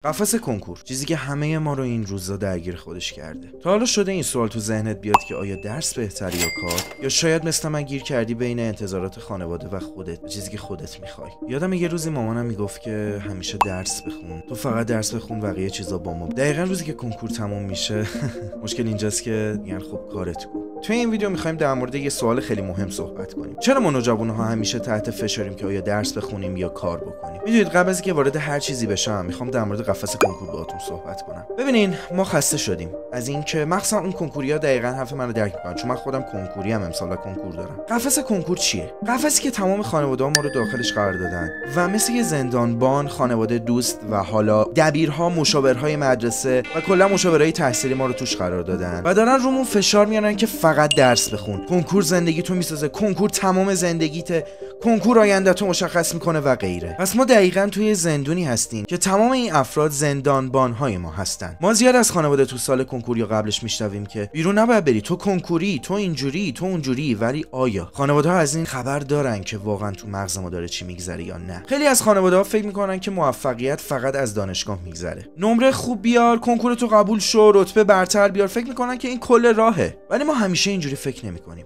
قفس کنکور، چیزی که همه ما رو این روزا درگیر خودش کرده. تا حالا شده این سوال تو ذهنت بیاد که آیا درس بهتره یا کار؟ یا شاید مثل من گیر کردی بین انتظارات خانواده و خودت و چیزی که خودت میخوای. یادم یه روزی مامانم میگفت که همیشه درس بخون، تو فقط درس بخون، بقیه چیزا با ما. دقیقاً روزی که کنکور تموم میشه مشکل اینجاست که میگن خب کارت کن. توی این ویدیو میخوایم در مورد یه سوال خیلی مهم صحبت کنیم. چرا ما نوجوان‌ها همیشه تحت فشاریم که آیا درس بخونیم یا کار بکنیم؟ میدونید قبل از اینکه وارد هر چیزی بشم میخوام در مورد قفس کنکور باهاتون صحبت کنم. ببینین ما خسته شدیم از اینکه مخصوصا اون کنکوریا دقیقاً حرف منو درک میکنن، چون من خودم کنکوری ام، امسال کنکور دارم. قفس کنکور چیه؟ قفسی که تمام خانواده‌ها ما رو داخلش قرار دادن و مثل یه زندانبان خانواده، دوست و حالا دبیرها، مشاورهای مدرسه و کلا مشاورهای تحصیلی ما رو توش قرار دادن و دارن رومون فشار میارن که فقط درس بخون. کنکور زندگیتو میسازه، کنکور تمام زندگیته، کنکور آینده‌تو مشخص میکنه و غیره. پس ما دقیقاً توی زندونی هستیم که تمام این افراد زندانبان‌های ما هستن. ما زیاد از خانواده تو سال کنکور یا قبلش میشنویم که بیرون نباید بری، تو کنکوری، تو اینجوری، تو اونجوری. ولی آیا خانواده‌ها از این خبر دارن که واقعاً تو مغز ما داره چی میگذره یا نه؟ خیلی از خانواده‌ها فکر میکنن که موفقیت فقط از دانشگاه میگذره. نمره خوب بیار، کنکور تو قبول شو، رتبه برتر بیار. فکر میکنن که این کل راهه. ولی ما همیشه اینجوری فکر نمی‌کنیم.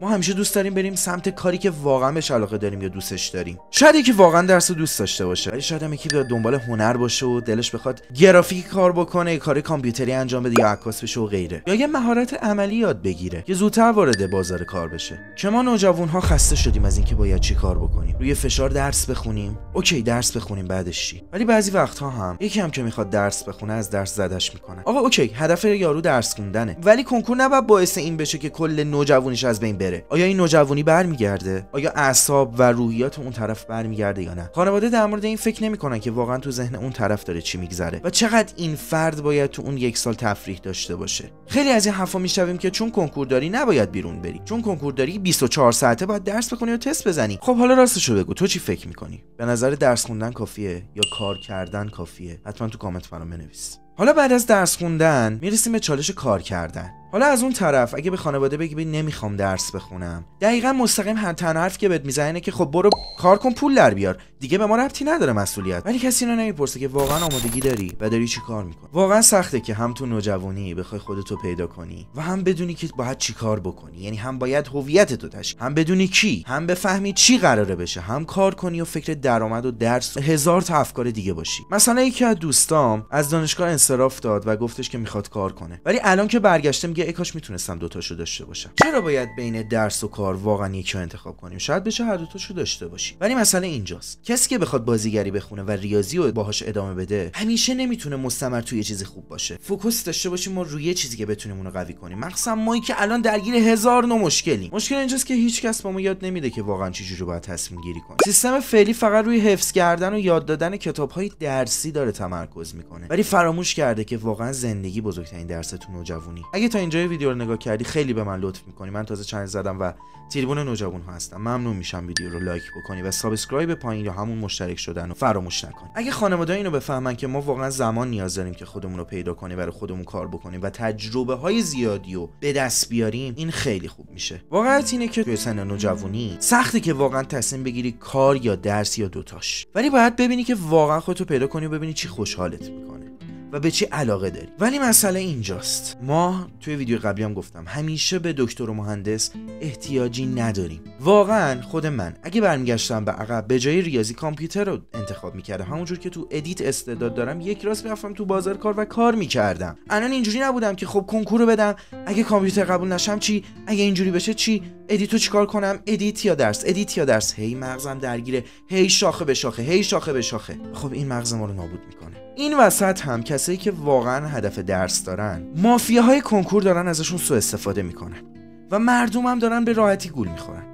ما همیشه دوست داریم بریم سمت کاری که واقعا بهش علاقه داریم یا دوستش داریم. شاید یکی واقعا درس دوست داشته باشه، ولی شاید هم یکی بیاد دنبال هنر باشه و دلش بخواد گرافیک کار بکنه، کار کامپیوتری انجام بده یا عکاس بشه و غیره، یا یه مهارت عملی یاد بگیره که زودتر وارد بازار کار بشه. که ما نوجوان‌ها خسته شدیم از اینکه باید چی کار بکنیم. روی فشار درس بخونیم، اوکی درس بخونیم، بعدش چی؟ ولی بعضی وقتها هم یکی هم که میخواد درس بخونه از درس زدش میکنه. آقا اوکی هدف یارو درس خوندنه، ولی کنکور نباید باعث این بشه که کل نوجوانیش از بین بره. آیا این نوجوانی برمیگرده؟ آیا اعصاب و روحیات اون طرف برمیگرده یا نه؟ خانواده در مورد این فکر نمیکنن که واقعا تو ذهن اون طرف داره چی میگذره و چقدر این فرد باید تو اون یک سال تفریح داشته باشه. خیلی از این حرفا میشنویم که چون کنکور داری نباید بیرون بری، چون کنکور داری 24 ساعته باید درس بخونی و تست بزنی. خب حالا راستشو بگو، تو چی فکر میکنی؟ به نظر درس خوندن کافیه یا کار کردن کافیه؟ حتما تو کامنت برام بنویس. حالا بعد از درس خوندن میرسیم به چالش کار کردن. حالا از اون طرف اگه به خانواده بگی نمیخوام درس بخونم، دقیقاً مستقیم تنها حرفی که بهت میزنه که خب برو کار کن پول در بیار، دیگه به ما ربطی نداره مسئولیت. ولی کسی اینو نمیپرسه که واقعا آمادگی داری و داری چی کار میکنی. واقعا سخته که هم تو نوجوانی بخوای خودتو پیدا کنی و هم بدونی که باید چی کار بکنی. یعنی هم باید هویتتو تشکیل، هم بدونی کی، هم بفهمی چی قراره بشه، هم کار کنی و فکر درآمد و درس هزار تا افکار دیگه باشی. مثلا یکی از دوستام از دانشگاه انصراف داد و گفتش که میخواد کار کنه، ولی الان که برگشته میگه ای کاش میتونستم دوتاشو داشته باشم. چرا باید بین درس و کار واقعا یکی رو انتخاب کنیم؟ شاید بشه هر دوتاشو داشته باشی. ولی مسئله اینجاست، کسی که بخواد بازیگری بخونه و ریاضی رو باهاش ادامه بده همیشه نمیتونه مستمر توی یه چیزی خوب باشه. فوکوس داشته باشیم ما روی چیزی که بتونیم اونو قوی کنیم. مخصوصا ما که الان درگیر هزار نوع مشکلیم. مشکل اینجاست که هیچ کس با ما یاد نمیده که واقعا چه جوری باید تصمیم گیری کنیم. سیستم فعلی فقط روی حفظ کردن و یاد دادن کتاب‌های درسی داره تمرکز میکنه، ولی فراموش کرده که واقعا زندگی بزرگترین درس تو نوجوانی. اگه تا اینجای ویدیو رو نگاه کردی خیلی به من لطف میکنی. من تازه چنل زدم و تریبون نوجوان ها هستم. ممنون میشم ویدیو رو لایک بکنی و سابسکرایب پایین یا همون مشترک شدن رو فراموش نکن. اگه خانواده اینو بفهمن که ما واقعا زمان نیاز داریم که خودمون رو پیدا کنیم، برای خودمون کار بکنیم و تجربه های زیادی رو به دست بیاریم، این خیلی خوب میشه. واقعیت اینه که توی سن نوجوانی سخته که واقعا تصمیم بگیری کار یا درس یا دوتاش، ولی باید ببینی که واقعا خودتو پیدا کنی و ببینی چی خوشحالت میکنه و به چی علاقه داری. ولی مسئله اینجاست، ما توی ویدیو قبلی هم گفتم همیشه به دکتر و مهندس احتیاجی نداریم. واقعا خود من اگه برمیگشتم به عقب، به جای ریاضی کامپیوتر رو انتخاب میکردم، همونجور که تو ادیت استعداد دارم یک راست میرفتم تو بازار کار و کار میکردم. الان اینجوری نبودم که خب کنکور رو بدم، اگه کامپیوتر قبول نشم چی، اگه اینجوری بشه چی، ادیتو چیکار کنم، ادیت یا درس، ادیت یا درس. هی مغزم درگیره، هی شاخه به شاخه، هی شاخه به شاخه. خب این مغز ما رو نابود میکنه. این وسط هم کسایی که واقعا هدف درس دارن، مافیاهای کنکور دارن ازشون سوء استفاده میکنن و مردم هم دارن به راحتی گول میخورن.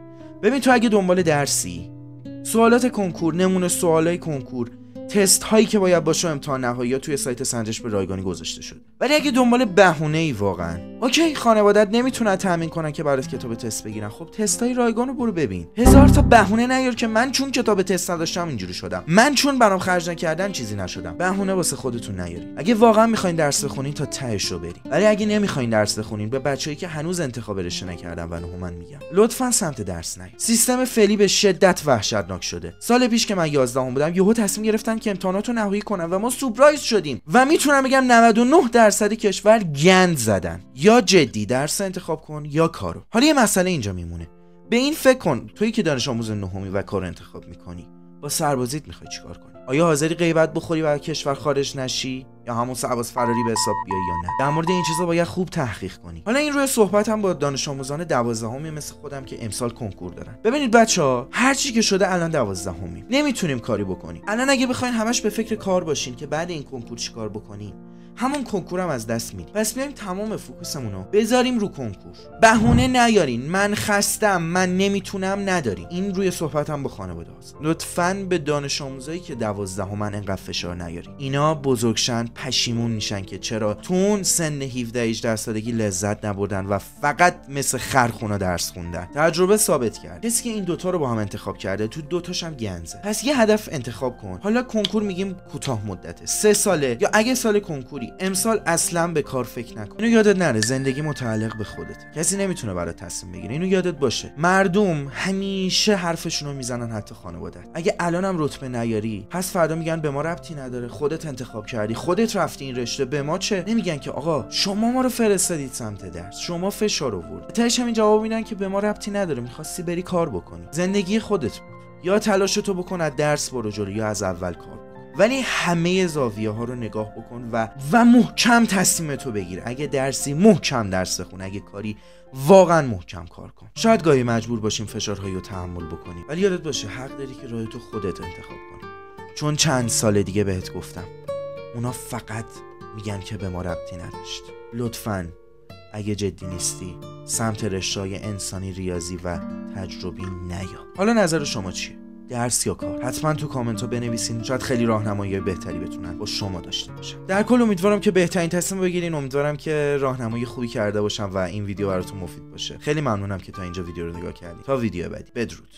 ببین تو اگه دنبال درسی، سوالات کنکور، نمونه سوالای کنکور، تست هایی که باید باشه، امتحان نهایی توی سایت سنجش به رایگانی گذاشته شد. ولی اگه دنبال بهونه‌ای واقعا، اوکی خانواده‌ات نمیتونن تامین کنن که برات کتاب تست بگیرن، خب تستای رایگان رو برو ببین. هزار تا بهونه نیار که من چون کتاب تست نداشتم اینجوری شدم، من چون برام خرج نکردن چیزی نشدم. بهونه واسه خودتون نیارین. اگه واقعا میخواین درس بخونین تا تهش رو برین. ولی اگه نمیخواین درس بخونین، به بچه‌ای که هنوز انتخاب رشته نکردن و من میگم لطفاً سمت درس نرید. سیستم فعلی به شدت وحشتناک شده. سال پیش که من 11 بودم یهو تصمیم گرفتن که امتحاناتو نهایی کنن و ما سورپرایز شدیم و میتونم بگم 99% کشور گند زدن. یا جدی درس انتخاب کن یا کارو. حالا یه مسئله اینجا میمونه. به این فکر کن، تویی که دانش آموز نهمی و کار انتخاب میکنی، با سربازیت میخوای چیکار کنی؟ آیا حاضری غیبت بخوری و از کشور خارج نشی یا همون سرباز فراری به حساب بیای یا نه؟ در مورد این چیزا باید خوب تحقیق کنی. حالا این روی صحبتم با دانش آموزان 12می مثل خودم که امسال کنکور دارن. ببینید بچه‌ها، هر چی که شده الان 12می نمیتونیم کاری بکنیم. الان اگه بخواین همش به فکر کار باشین که بعد این کنکور چیکار بکنیم، همون کنکورم از دست میدیم. پس بیایم تمام فوکوسمون رو بذاریم رو کنکور. بهونه نیارین من خستم، من نمیتونم ندارین. این روی صحبتم با خانواده هست. لطفاً به دانش آموزایی که 12 انقدر فشار نیارین. اینا بزرگشن پشیمون میشن که چرا تو اون سن 17-18 سالگی لذت نبردن و فقط مثل خرخونا درس خوندن. تجربه ثابت کرد کسی که این دوتا رو با هم انتخاب کرده تو دوتاش هم گنزه. پس یه هدف انتخاب کن. حالا کنکور میگیم کوتاه مدته، 3 ساله، یا اگه سال کنکوری امسال اصلا به کار فکر نکن. اینو یادت نره، زندگی متعلق به خودت، کسی نمیتونه برات تصمیم بگیره. اینو یادت باشه. مردم همیشه حرفشون رو میزنن، حتی خانواده‌ات. اگه الانم رتبه نیاری، پس فردا میگن به ما ربطی نداره، خودت انتخاب کردی، خودت رفتی این رشته، به ما چه؟ نمیگن که آقا شما ما رو فرستادید سمت درس، شما فشار آوردید. تهش همین جواب میدن که به ما ربطی نداره، می‌خواستی بری کار بکنی. زندگی خودت بود. یا تلاشتو بکن از درس برو جلو یا از اول کار. ولی همه زاویه ها رو نگاه بکن و محکم تصمیمتو بگیر. اگه درسی محکم درس بخون، اگه کاری واقعا محکم کار کن. شاید گاهی مجبور باشیم فشارهایی رو تحمل بکنیم، ولی یادت باشه حق داری که راهتو خودت انتخاب کنی. چون چند سال دیگه بهت گفتم اونا فقط میگن که به ما ربطی نداشت. لطفاً اگه جدی نیستی سمت رشته‌های انسانی، ریاضی و تجربی نیا. حالا نظر شما چیه؟ درس یا کار؟ حتما تو کامنت ها بنویسین، شاید خیلی راهنمایی بهتری بتونن با شما داشته باشن. در کل امیدوارم که بهترین تصمیم بگیرین، امیدوارم که راهنمایی خوبی کرده باشم و این ویدیو براتون مفید باشه. خیلی ممنونم که تا اینجا ویدیو رو نگاه کردید. تا ویدیو بعدی، بدرود.